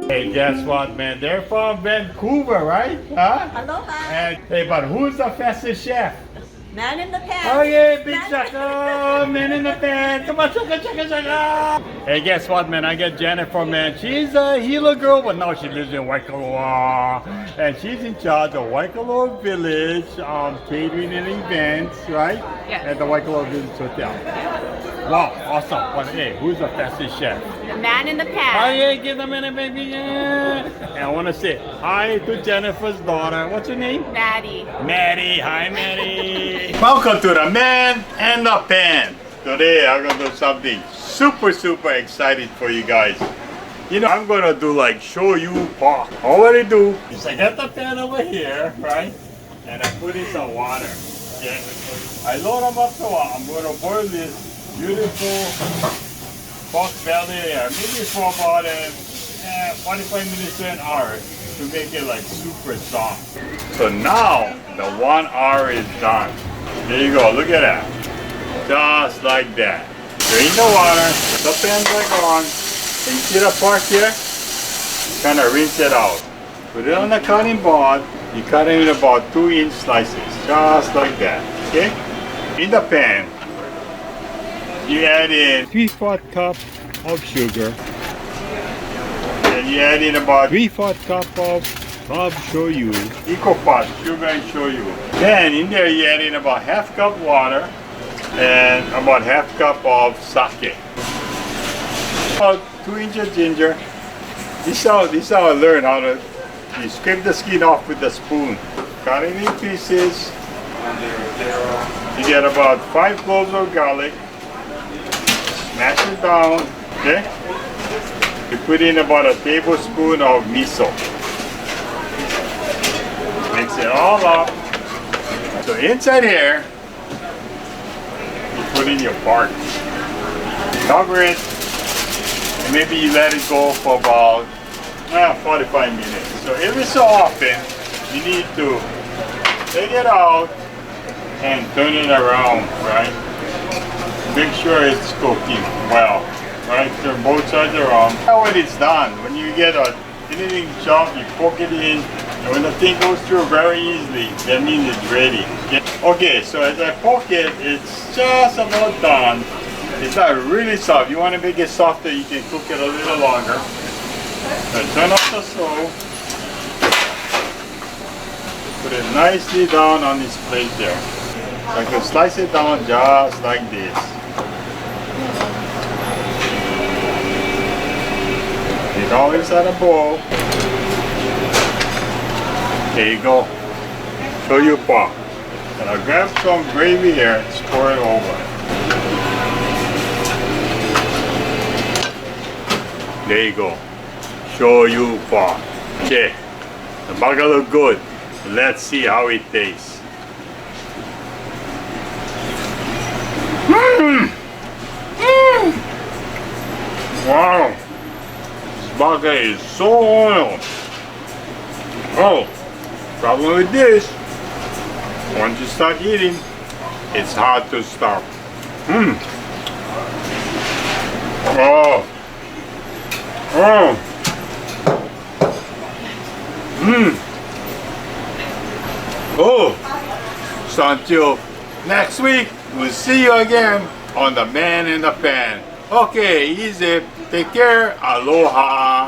Hey, guess what, man? They're from Vancouver, right? Huh? Aloha. And hey, but who's the fastest chef? Man in the pants. Oh yeah, big shaka, man in the pan. Come on, shaka, shaka, shaka. Hey, guess what, man? I got Jennifer, man. She's a Gila girl, but now she lives in Waikoloa. And she's in charge of Waikoloa Village, catering and events, right? Yes. At the Waikoloa Village Hotel. Wow, awesome. But hey, who's the fastest chef? The man in the Oh pants. yeah, give them a baby. Yeah. And I want to say hi to Jennifer's daughter. What's her name? Maddie. Maddie. Hi, Maddie. Welcome to the Man and the Pan. Today I'm gonna do something super excited for you guys. You know, I'm gonna do like SHOYU PORK. All I do is I get the pan over here, right? And I put in some water. Okay. I load them up to water. I'm gonna boil this beautiful pork belly maybe for about 45 minutes to an hour to make it like super soft. So now the 1 hour is done. There you go, look at that. Just like that. Drain the water, the pan back on, and you see the pork here? Kind of rinse it out. Put it on the cutting board, you cut it in about 2-inch slices, just like that, okay? In the pan, you add in 3/4 cup of sugar, and you add in about 3/4 cup of shoyu, equal parts sugar and shoyu. Then in there you add in about 1/2 cup water and about 1/2 cup of sake. About 2 inches ginger. This is how I learned how to. You scrape the skin off with the spoon, cut it in pieces. You get about 5 cloves of garlic. Smash it down, okay? You put in about a tablespoon of miso. Mix it all up. So inside here, you put in your pork. Cover it, and maybe you let it go for about 45 minutes. So every so often, you need to take it out and turn it around, right? Make sure it's cooking well, right? Turn both sides around. Now when it's done, when you get anything chopped, you poke it in, and when the thing goes through very easily, that means it's ready. Okay, so as I poke it, it's just about done. It's not really soft. You want to make it softer, you can cook it a little longer. So turn off the stove. Put it nicely down on this plate there. I can slice it down just like this. It all inside a bowl. There you go. SHOYU PORK. And I'll grab some gravy here and pour it over. There you go. SHOYU PORK. Okay. The burger look good. Let's see how it tastes. Wow. This burger is so oily. Oh, problem with this, once you start eating, it's hard to stop. Oh. Oh. Oh. So until next week, we'll see you again on the Man in the Pan. Okay, easy. Take care. Aloha.